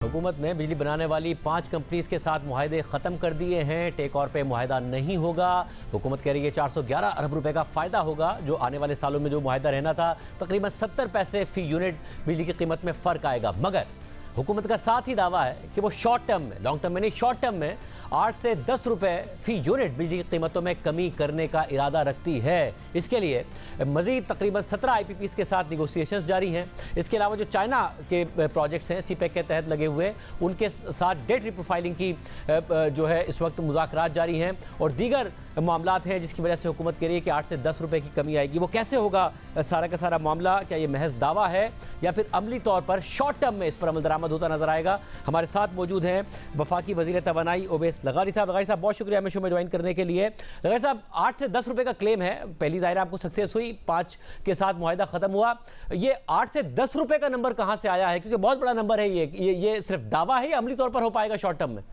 हुकूमत ने बिजली बनाने वाली 5 कंपनीज के साथ मुआहदे ख़त्म कर दिए हैं। टेक और पे मुआहदा नहीं होगा। हुकूमत कह रही है 411 अरब रुपए का फ़ायदा होगा। जो आने वाले सालों में जो मुआहदा रहना था तकरीबन 70 पैसे फ़ी यूनिट बिजली की कीमत में फ़र्क आएगा। मगर हुकूमत का साथ ही दावा है कि वो शॉर्ट टर्म में, लॉन्ग टर्म में नहीं, शॉर्ट टर्म में 8 से 10 रुपए फ़ी यूनिट बिजली की कीमतों में कमी करने का इरादा रखती है। इसके लिए मज़ीद तकरीबन 17 IPPs के साथ निगोसिएशंस जारी हैं। इसके अलावा जो चाइना के प्रोजेक्ट्स हैं CPEC के तहत लगे हुए, उनके साथ डेट रिप्रोफाइलिंग की जो है इस वक्त मुज़ाकरात जारी हैं और दीगर मामलात हैं जिसकी वजह से हुकूमत कह रही है कि 8 से 10 रुपए की कमी आएगी। वो कैसे होगा सारा का सारा मामला? क्या ये महज दावा है या फिर अमली तौर पर शॉर्ट टर्म में इस पर अमल दरामद होता नजर आएगा? हमारे साथ मौजूद हैं वफाकी वज़ीर तवानाई ओवैस लगारी साहब। लगारी साहब, बहुत शुक्रिया हमें शो में ज्वाइन करने के लिए। लगारी साहब, 8 से 10 रुपए का क्लेम है। पहली ज़ाहिर आपको सक्सेस हुई, 5 के साथ मुआहदा ख़त्म हुआ। ये 8 से 10 रुपए का नंबर कहाँ से आया है? क्योंकि बहुत बड़ा नंबर है ये सिर्फ दावा है या अमली तौर पर हो पाएगा शॉर्ट टर्म में?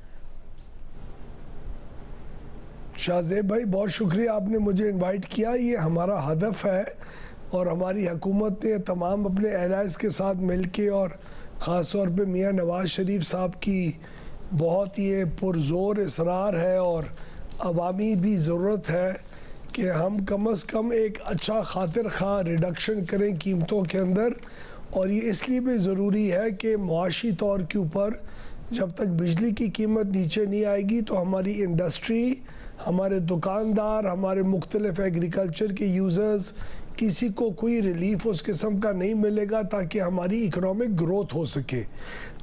शाहजेब भाई, बहुत शुक्रिया आपने मुझे इनवाइट किया। ये हमारा हदफ है और हमारी हुकूमत ने तमाम अपने एलाइज के साथ मिलके और ख़ास तौर पे मियाँ नवाज़ शरीफ साहब की बहुत ये पुरज़ोर इसरार है और अवामी भी ज़रूरत है कि हम कम अज़ कम एक अच्छा खातिर खा रिडक्शन करें कीमतों के अंदर। और ये इसलिए भी ज़रूरी है कि मुआशी तौर के ऊपर जब तक बिजली की कीमत नीचे नहीं आएगी तो हमारी इंडस्ट्री, हमारे दुकानदार, हमारे मुख्तलिफ एग्रीकल्चर के यूज़र्स, किसी को कोई रिलीफ उस किस्म का नहीं मिलेगा ताकि हमारी इकोनॉमिक ग्रोथ हो सके।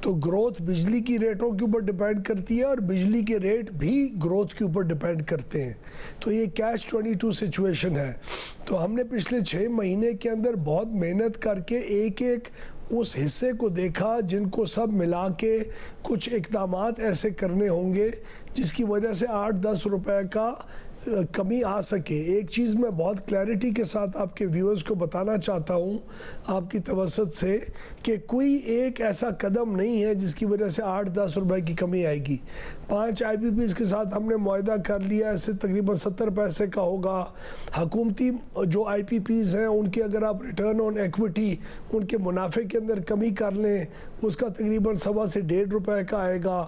तो ग्रोथ बिजली की रेटों के ऊपर डिपेंड करती है और बिजली के रेट भी ग्रोथ के ऊपर डिपेंड करते हैं। तो ये कैच 22 सिचुएशन है। तो हमने पिछले 6 महीने के अंदर बहुत मेहनत करके एक एक उस हिस्से को देखा जिनको सब मिला के कुछ इक़दामात ऐसे करने होंगे जिसकी वजह से 8-10 रुपए का कमी आ सके। एक चीज़ मैं बहुत क्लैरिटी के साथ आपके व्यूअर्स को बताना चाहता हूँ आपकी तवज्जुह से कि कोई एक ऐसा कदम नहीं है जिसकी वजह से 8-10 रुपए की कमी आएगी। 5 IPPs के साथ हमने मुआहदा कर लिया, इससे तकरीबन 70 पैसे का होगा। हुकूमती जो IPPs हैं उनके अगर आप रिटर्न ऑन एक्विटी उनके मुनाफे के अंदर कमी कर लें, उसका तकरीबन 1.25 से 1.5 रुपए का आएगा।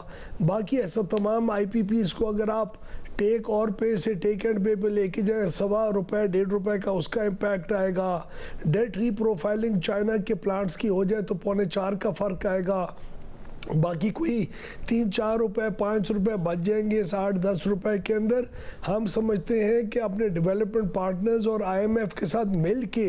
बाकी ऐसा तमाम IPPs को अगर आप टेक और पे से टेक एंड पे पे लेके जाए 1.25 रुपए 1.5 रुपए का उसका इम्पैक्ट आएगा। डेट रीप्रोफाइलिंग चाइना के प्लांट्स की हो जाए तो 3.25 का फ़र्क आएगा। बाकी कोई 3-4 रुपए 5 रुपए बच जाएंगे इस 8-10 रुपए के अंदर। हम समझते हैं कि अपने डेवलपमेंट पार्टनर्स और IMF के साथ मिल के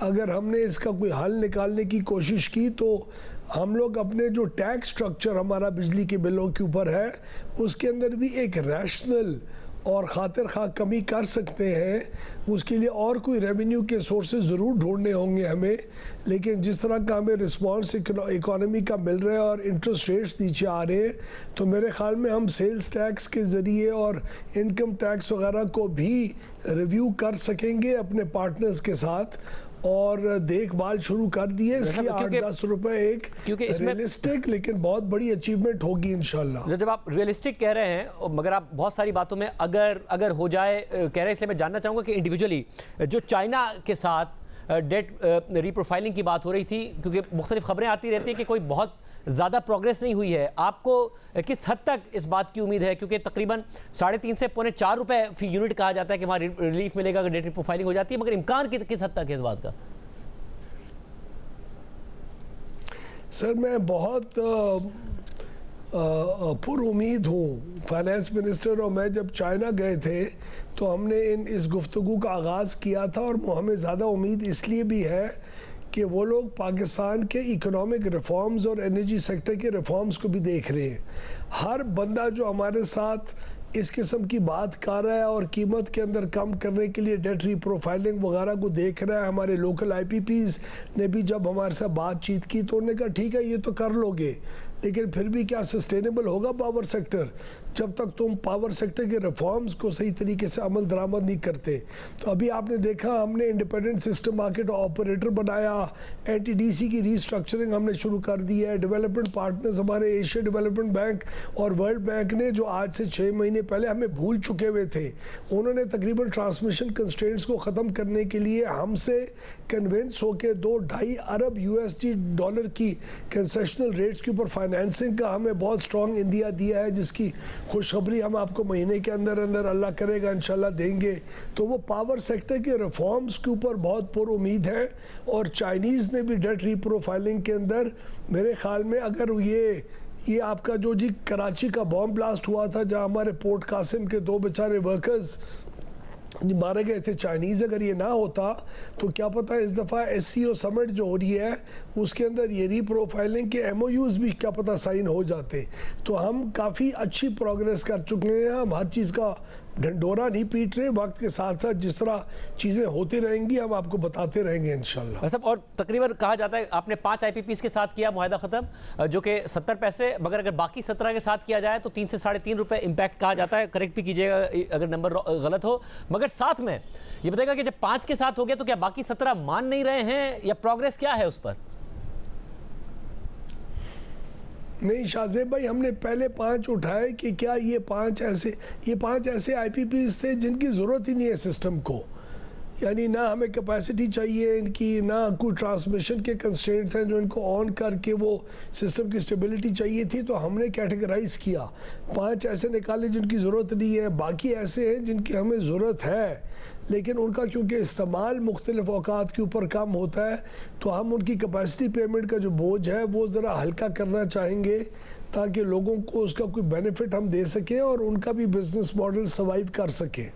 अगर हमने इसका कोई हल निकालने की कोशिश की तो हम लोग अपने जो टैक्स स्ट्रक्चर हमारा बिजली के बिलों के ऊपर है उसके अंदर भी एक रैशनल और खातिर खा कमी कर सकते हैं। उसके लिए और कोई रेवेन्यू के सोर्सेज ज़रूर ढूंढने होंगे हमें, लेकिन जिस तरह का हमें रिस्पांस इकोनॉमी का मिल रहा है और इंटरेस्ट रेट्स नीचे आ रहे हैं तो मेरे ख्याल में हम सेल्स टैक्स के ज़रिए और इनकम टैक्स वगैरह को भी रिव्यू कर सकेंगे अपने पार्टनर्स के साथ और देखभाल शुरू कर दिए। इसलिए 8-10 रुपए एक रियलिस्टिक लेकिन बहुत बड़ी अचीवमेंट होगी इंशाल्लाह। जब आप रियलिस्टिक कह रहे हैं मगर आप बहुत सारी बातों में अगर हो जाए कह रहे हैं, इसलिए मैं जानना चाहूँगा कि इंडिविजुअली जो चाइना के साथ डेट रीप्रोफाइलिंग की बात हो रही थी, क्योंकि मुख्तलिफ खबरें आती रहती हैं कि कोई बहुत ज़्यादा प्रोग्रेस नहीं हुई है, आपको किस हद तक इस बात की उम्मीद है? क्योंकि तकरीबन 3.5 से 4.25 रुपए फ़ी यूनिट कहा जाता है कि वहाँ रिलीफ मिलेगा अगर डेट रीप्रोफाइलिंग हो जाती है, मगर इम्कान किस हद तक है इस बात का? सर, मैं बहुत पुर उम्मीद हूँ। फाइनेंस मिनिस्टर और मैं जब चाइना गए थे तो हमने इस गुफ्तगू का आगाज़ किया था और हमें ज़्यादा उम्मीद इसलिए भी है कि वो लोग पाकिस्तान के इकोनॉमिक रिफॉर्म्स और एनर्जी सेक्टर के रिफॉर्म्स को भी देख रहे हैं। हर बंदा जो हमारे साथ इस किस्म की बात कर रहा है और कीमत के अंदर कम करने के लिए डेट रीप्रोफाइलिंग वगैरह को देख रहा है। हमारे लोकल IPPs ने भी जब हमारे साथ बातचीत की तो उन्होंने कहा ठीक है ये तो कर लोगे, लेकिन फिर भी क्या सस्टेनेबल होगा पावर सेक्टर? जब तक तुम पावर सेक्टर के रिफॉर्म्स को सही तरीके से अमल दरामद नहीं करते। तो अभी आपने देखा हमने इंडिपेंडेंट सिस्टम मार्केट ऑपरेटर बनाया, एनटीडीसी की रीस्ट्रक्चरिंग हमने शुरू कर दी है। डेवलपमेंट पार्टनर्स हमारे एशिया डेवलपमेंट बैंक और वर्ल्ड बैंक ने, जो आज से 6 महीने पहले हमें भूल चुके हुए थे, उन्होंने तकरीबन ट्रांसमिशन कंस्ट्रेंट्स को ख़त्म करने के लिए हमसे कन्विंस होकर 2-2.5 अरब यूएसडी डॉलर की कंसेशनल रेट्स के ऊपर फाइनेंसिंग का हमें बहुत स्ट्रॉन्ग इंदिया दिया है, जिसकी खुशखबरी हम आपको महीने के अंदर अंदर अल्लाह करेगा इंशाल्लाह देंगे। तो वो पावर सेक्टर के रिफॉर्म्स के ऊपर बहुत पुर उम्मीद है। और चाइनीज़ ने भी डेट रीप्रोफाइलिंग के अंदर मेरे ख्याल में, अगर ये आपका जो जी कराची का बॉम्ब ब्लास्ट हुआ था, जहां हमारे पोर्ट कासिम के 2 बेचारे वर्कर्स मारे गए थे चाइनीज़, अगर ये ना होता तो क्या पता इस दफ़ा SCO समिट जो हो रही है उसके अंदर ये रीप्रोफाइलिंग के MOUs भी क्या पता साइन हो जाते। तो हम काफ़ी अच्छी प्रोग्रेस कर चुके हैं। हम हर चीज़ का ढंढोरा नहीं पीट रहे, वक्त के साथ साथ जिस तरह चीज़ें होती रहेंगी हम आपको बताते रहेंगे इंशाल्लाह। वैसे और तकरीबन कहा जाता है आपने 5 IPPs के साथ किया मुआहदा ख़त्म, जो कि 70 पैसे, मगर अगर बाकी 17 के साथ किया जाए तो 3 से साढ़े 3 रुपये इम्पैक्ट कहा जाता है। करेक्ट भी कीजिएगा अगर नंबर गलत हो। मगर साथ में ये बताएगा कि जब 5 के साथ हो गया तो क्या बाकी 17 मान नहीं रहे हैं, या प्रोग्रेस क्या है उस पर? नहीं शाहजेब भाई, हमने पहले 5 उठाए कि क्या ये 5 ऐसे IPPs थे जिनकी ज़रूरत ही नहीं है सिस्टम को। यानी ना हमें कैपेसिटी चाहिए इनकी, ना कोई ट्रांसमिशन के कंस्ट्रेंट्स हैं जो इनको ऑन करके वो सिस्टम की स्टेबिलिटी चाहिए थी। तो हमने कैटेगराइज किया, 5 ऐसे निकाले जिनकी ज़रूरत नहीं है, बाकी ऐसे हैं जिनकी हमें ज़रूरत है, लेकिन उनका क्योंकि इस्तेमाल मुख्तलिफ औकात के ऊपर कम होता है, तो हम उनकी कैपेसिटी पेमेंट का जो बोझ है वो ज़रा हल्का करना चाहेंगे, ताकि लोगों को उसका कोई बेनिफिट हम दे सकें और उनका भी बिजनेस मॉडल सर्वाइव कर सके।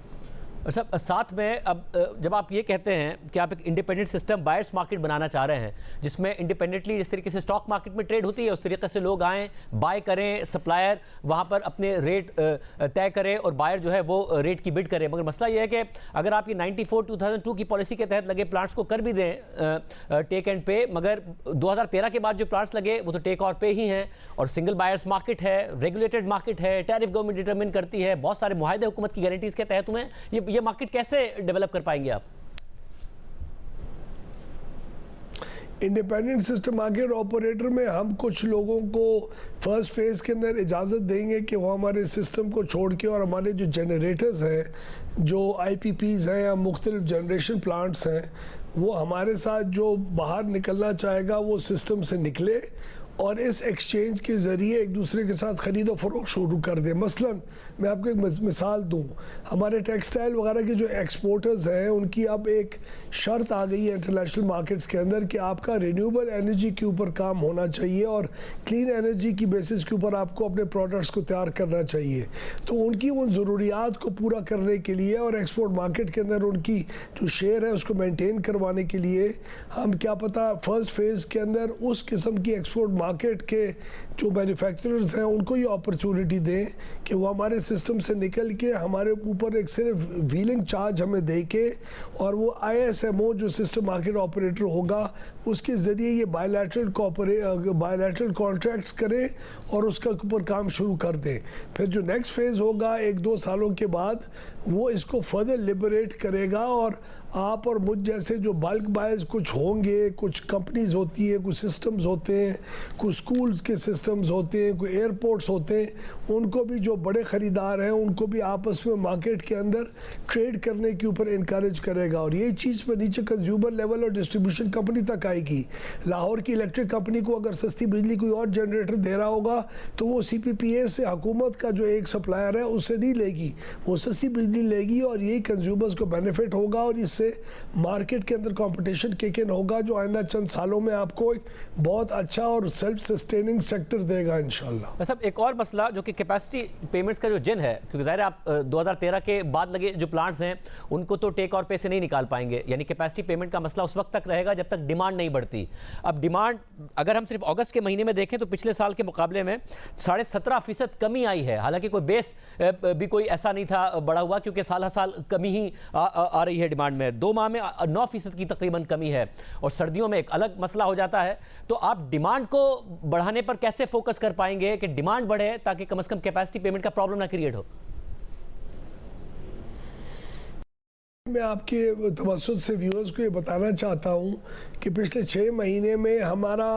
अच्छा, साथ में अब जब आप ये कहते हैं कि आप एक इंडिपेंडेंट सिस्टम बायर्स मार्केट बनाना चाह रहे हैं, जिसमें इंडिपेंडेंटली जिस तरीके से स्टॉक मार्केट में ट्रेड होती है उस तरीके से लोग आएँ, बाय करें, सप्लायर वहाँ पर अपने रेट तय करे और बायर जो है वो रेट की बिड करे। मगर मसला ये है कि अगर आप ये 94-2002 की पॉलिसी के तहत लगे प्लांट्स को कर भी दें टेक एंड पे, मगर 2013 के बाद जो प्लांट्स लगे वो तो टेक और पे ही हैं, और सिंगल बायर्स मार्केट है, रेगुलेटेड मार्केट है, टैरिफ गवर्नमेंट डिटरमिन करती है, बहुत सारे मुआहदे हुकूमत की गारंटीज के तहत हुए, ये मार्केट कैसे डेवलप कर पाएंगे आप? इंडिपेंडेंट सिस्टम मार्केट ऑपरेटर में हम कुछ लोगों को फर्स्ट फेज के अंदर इजाज़त देंगे कि वो हमारे सिस्टम को छोड़ के, और हमारे जो जनरेटर्स हैं, जो IPPs हैं या मुख्तलिफ जनरेशन प्लांट्स हैं, वो हमारे साथ जो बाहर निकलना चाहेगा वो सिस्टम से निकले और इस एक्सचेंज के ज़रिए एक दूसरे के साथ ख़रीद और फ़रोख्त शुरू कर दें। मसलन मैं आपको एक मिसाल दूं, हमारे टेक्सटाइल वगैरह के जो एक्सपोर्टर्स हैं उनकी अब एक शर्त आ गई है इंटरनेशनल मार्केट्स के अंदर कि आपका रिन्यूएबल एनर्जी के ऊपर काम होना चाहिए और क्लीन एनर्जी की बेसिस के ऊपर आपको अपने प्रोडक्ट्स को तैयार करना चाहिए। तो उनकी उन ज़रूरियात को पूरा करने के लिए और एक्सपोर्ट मार्केट के अंदर उनकी जो शेयर है उसको मेनटेन करवाने के लिए हम क्या पता फर्स्ट फेज़ के अंदर उस किस्म की एक्सपोर्ट मार्केट के जो मैन्युफैक्चरर्स हैं उनको ये अपॉर्चुनिटी दें कि वो हमारे सिस्टम से निकल के हमारे ऊपर एक सिर्फ व्हीलिंग चार्ज हमें दे के, और वो ISMO जो सिस्टम मार्केट ऑपरेटर होगा उसके ज़रिए ये बायलैटरल कॉन्ट्रैक्ट्स करें और उसका ऊपर काम शुरू कर दें। फिर जो नेक्स्ट फेज़ होगा 1-2 सालों के बाद वो इसको फर्दर लिबरेट करेगा, और आप और मुझ जैसे जो बल्क बायर्स कुछ होंगे, कुछ कंपनीज होती है, कुछ सिस्टम्स होते हैं, कुछ स्कूल्स के सिस्टम्स होते हैं, कोई एयरपोर्ट्स होते हैं, उनको भी जो बड़े ख़रीदार हैं उनको भी आपस में मार्केट के अंदर ट्रेड करने के ऊपर इनकरेज करेगा। और ये चीज़ पर नीचे कंज्यूमर लेवल और डिस्ट्रीब्यूशन कंपनी तक आएगी। लाहौर की इलेक्ट्रिक कंपनी को अगर सस्ती बिजली कोई और जनरेटर दे रहा होगा तो वो CPPA से हुकूमत का जो एक सप्लायर है उससे नहीं लेगी, वो सस्ती बिजली लेगी और यही कंज्यूमर्स को बेनिफिट होगा और इससे मार्केट के अंदर कंपटीशन किक इन होगा जो आइंदा चंद सालों में आपको एक बहुत अच्छा और सेल्फ सस्टेनिंग सेक्टर देगा इंशाल्लाह। सब एक और मसला जो कि कैपेसिटी पेमेंट्स का जो जिन है, क्योंकि ज़ाहिर आप 2013 के बाद लगे जो प्लांट्स हैं उनको तो टेक और पे से नहीं निकाल पाएंगे, यानी कैपेसिटी पेमेंट का मसला उस वक्त तक रहेगा जब तक डिमांड नहीं बढ़ती। अब डिमांड अगर हम सिर्फ अगस्त के महीने में देखें तो पिछले साल के मुकाबले में 17.5% कमी आई है। हालांकि कोई बेस भी कोई ऐसा नहीं था बड़ा हुआ, क्योंकि साल हर साल कमी ही आ रही है डिमांड में। 2 माह में 9% की तकरीबन कमी है और सर्दियों में एक अलग मसला हो जाता है। तो आप डिमांड को बढ़ाने पर कैसे फोकस कर पाएंगे कि डिमांड बढ़े ताकि कम से कम कैपेसिटी पेमेंट का प्रॉब्लम ना क्रिएट हो? मैं आपके तवज्जुह से व्यूअर्स को ये बताना चाहता हूँ कि पिछले 6 महीने में हमारा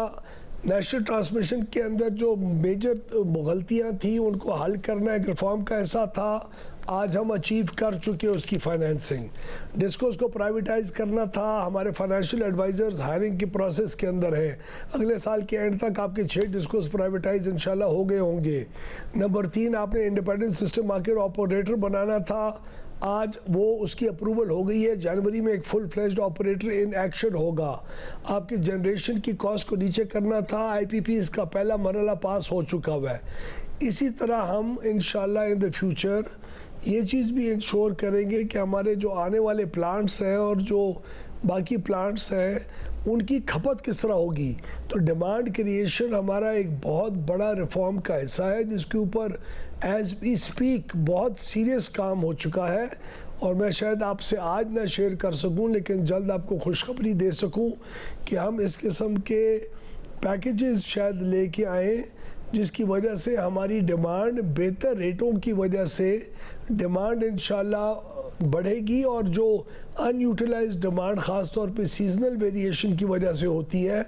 नेशनल ट्रांसमिशन के अंदर जो मेजर गलतियाँ थी उनको हल करना एक रिफॉर्म का ऐसा था। आज हम अचीव कर चुके उसकी फाइनेंसिंग। डिस्कोस को प्राइवेटाइज करना था, हमारे फाइनेंशियल एडवाइजर्स हायरिंग के प्रोसेस के अंदर है। अगले साल के एंड तक आपके 6 डिस्कोस प्राइवेटाइज इंशाल्लाह हो गए होंगे। नंबर 3, आपने इंडिपेंडेंट सिस्टम मार्केट ऑपरेटर बनाना था, आज वो उसकी अप्रूवल हो गई है। जनवरी में एक full fledged operator in action होगा। आपकी जनरेशन की कॉस्ट को नीचे करना था, आईपीपीज़ का पहला मरहला पास हो चुका हुआ है। इसी तरह हम इंशाल्लाह इन द फ्यूचर ये चीज़ भी इंश्योर करेंगे कि हमारे जो आने वाले प्लांट्स हैं और जो बाकी प्लांट्स हैं उनकी खपत किस तरह होगी। तो डिमांड क्रिएशन हमारा एक बहुत बड़ा रिफॉर्म का हिस्सा है जिसके ऊपर एज वी स्पीक बहुत सीरियस काम हो चुका है और मैं शायद आपसे आज ना शेयर कर सकूं लेकिन जल्द आपको खुशखबरी दे सकूं कि हम इस किस्म के पैकेजेस शायद लेके आए जिसकी वजह से हमारी डिमांड बेहतर रेटों की वजह से डिमांड इंशाल्लाह बढ़ेगी और जो अनयूटिलाइज्ड डिमांड ख़ास तौर पे सीजनल वेरिएशन की वजह से होती है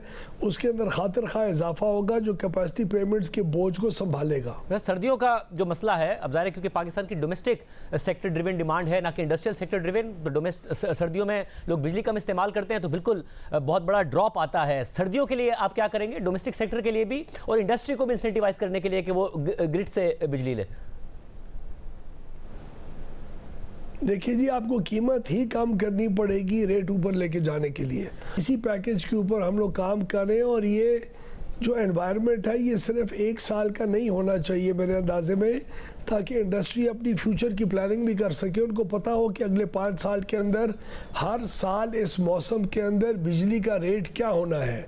उसके अंदर खातिर खा इजाफा होगा जो कैपेसिटी पेमेंट्स के बोझ को संभालेगा। सर्दियों का जो मसला है अब ज़ाहिर है क्योंकि पाकिस्तान की डोमेस्टिक सेक्टर ड्रिवन डिमांड है ना कि इंडस्ट्रियल सेक्टर ड्रिवन, तो सर्दियों में लोग बिजली कम इस्तेमाल करते हैं तो बिल्कुल बहुत बड़ा ड्रॉप आता है। सर्दियों के लिए आप क्या करेंगे डोमेस्टिक सेक्टर के लिए भी और इंडस्ट्री को भी इंसेंटिवाइज करने के लिए कि वो ग्रिड से बिजली ले? देखिए जी, आपको कीमत ही कम करनी पड़ेगी रेट ऊपर लेके जाने के लिए। इसी पैकेज के ऊपर हम लोग काम कर रहे हैं और ये जो एनवायरनमेंट है ये सिर्फ 1 साल का नहीं होना चाहिए मेरे अंदाजे में, ताकि इंडस्ट्री अपनी फ्यूचर की प्लानिंग भी कर सके। उनको पता हो कि अगले 5 साल के अंदर हर साल इस मौसम के अंदर बिजली का रेट क्या होना है,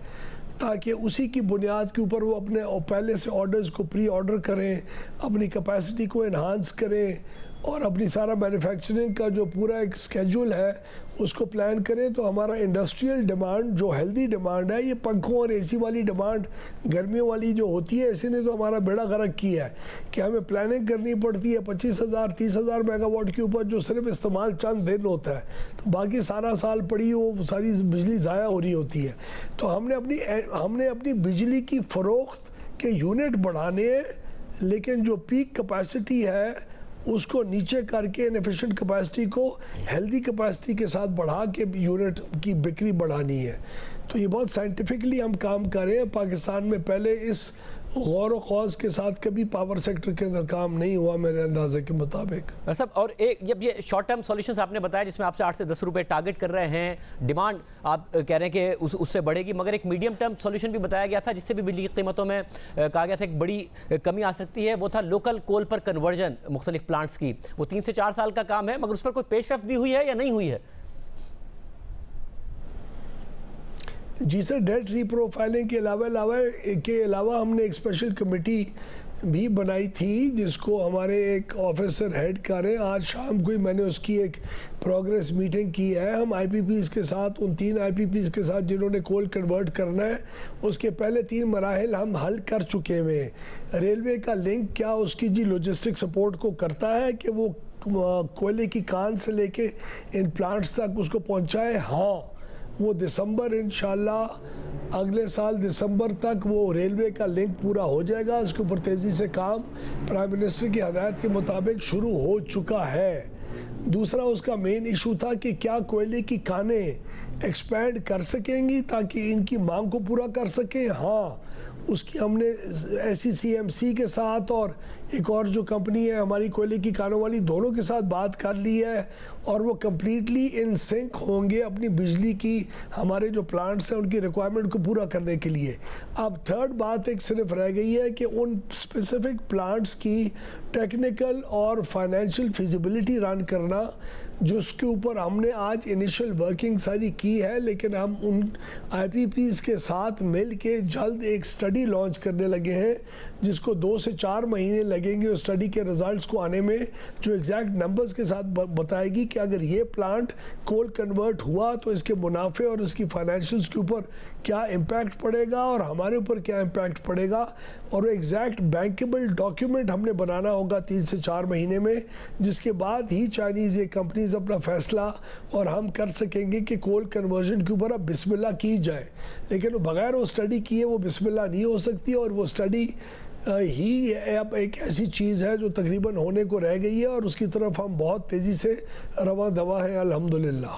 ताकि उसी की बुनियाद के ऊपर वो अपने पहले से ऑर्डर्स को प्री ऑर्डर करें, अपनी कैपेसिटी को इन्हांस करें और अपनी सारा मैन्युफैक्चरिंग का जो पूरा एक स्केड्यूल है उसको प्लान करें। तो हमारा इंडस्ट्रियल डिमांड जो हेल्दी डिमांड है, ये पंखों और एसी वाली डिमांड गर्मियों वाली जो होती है, इसी ने तो हमारा बेड़ा गर्क किया है कि हमें प्लानिंग करनी पड़ती है 25,000-30,000 मेगावाट के ऊपर जो सिर्फ इस्तेमाल चंद दिन होता है, तो बाकी सारा साल पड़ी वो सारी बिजली ज़ाया हो रही होती है। तो हमने अपनी बिजली की फ़रोख्त के यूनिट बढ़ाने हैं, लेकिन जो पीक कैपेसिटी है उसको नीचे करके इनएफिशिएंट कैपेसिटी को हेल्दी कैपेसिटी के साथ बढ़ा के यूनिट की बिक्री बढ़ानी है। तो ये बहुत साइंटिफिकली हम काम कर रहे हैं। पाकिस्तान में पहले इस गौर व खौज के साथ कभी पावर सेक्टर के अंदर काम नहीं हुआ मेरे अंदाजे के मुताबिक। सब और एक ये शॉर्ट टर्म सॉल्यूशंस आपने बताया जिसमें आपसे 8 से 10 रुपए टारगेट कर रहे हैं, डिमांड आप कह रहे हैं कि उससे बढ़ेगी, मगर एक मीडियम टर्म सॉल्यूशन भी बताया गया था जिससे भी बिजली की कीमतों में कहा गया था एक बड़ी कमी आ सकती है, वो था लोकल कोल पर कन्वर्जन मुख्तलिफ प्लांट्स की। वो 3 से 4 साल का काम है, मगर उस पर कोई पेशरफ भी हुई है या नहीं हुई है? जी सर, डेट रीप्रोफाइलिंग के अलावा हमने एक स्पेशल कमेटी भी बनाई थी जिसको हमारे एक ऑफिसर हेड कर रहे हैं। आज शाम को ही मैंने उसकी एक प्रोग्रेस मीटिंग की है। हम आईपीपीज़ के साथ, उन 3 आईपीपीज़ के साथ जिन्होंने कोल कन्वर्ट करना है, उसके पहले 3 मराहल हम हल कर चुके हुए हैं। रेलवे का लिंक क्या उसकी जी लॉजिस्टिक सपोर्ट को करता है कि वो कोयले की कान से लेके इन प्लांट्स तक उसको पहुँचाए? हाँ, वो दिसंबर इंशाल्लाह अगले साल दिसंबर तक वो रेलवे का लिंक पूरा हो जाएगा। उसके ऊपर तेज़ी से काम प्राइम मिनिस्टर की हदायत के मुताबिक शुरू हो चुका है। दूसरा उसका मेन इशू था कि क्या कोयले की कानें एक्सपैंड कर सकेंगी ताकि इनकी मांग को पूरा कर सकें। हाँ, उसकी हमने SCCMC के साथ और एक और जो कंपनी है हमारी कोयले की कानों वाली, दोनों के साथ बात कर ली है और वो कम्प्लीटली इन सिंक होंगे अपनी बिजली की हमारे जो प्लांट्स हैं उनकी रिक्वायरमेंट को पूरा करने के लिए। अब थर्ड बात एक सिर्फ रह गई है कि उन स्पेसिफिक प्लांट्स की टेक्निकल और फाइनेंशियल फिजिबिलिटी रन करना जिसके ऊपर हमने आज इनिशियल वर्किंग सारी की है, लेकिन हम उन IPPs के साथ मिल के जल्द एक स्टडी लॉन्च करने लगे हैं जिसको 2 से 4 महीने लगेंगे उस स्टडी के रिजल्ट्स को आने में, जो एग्जैक्ट नंबर्स के साथ बताएगी कि अगर ये प्लांट कोल कन्वर्ट हुआ तो इसके मुनाफे और इसकी फाइनेंशियल्स के ऊपर क्या इम्पैक्ट पड़ेगा और हमारे ऊपर क्या इम्पैक्ट पड़ेगा। और एग्जैक्ट बैंकेबल डॉक्यूमेंट हमने बनाना होगा 3 से 4 महीने में, जिसके बाद ही चाइनीज़ ये कंपनीज अपना फैसला और हम कर सकेंगे कि कोल कन्वर्जन के ऊपर अब बिस्मिल्लाह की जाए। लेकिन बगैर वो स्टडी किए वो बिस्मिल्लाह नहीं हो सकती, और वो स्टडी ही अब एक ऐसी चीज़ है जो तकरीबन होने को रह गई है और उसकी तरफ हम बहुत तेज़ी से रवां दवा हैं अल्हम्दुलिल्लाह।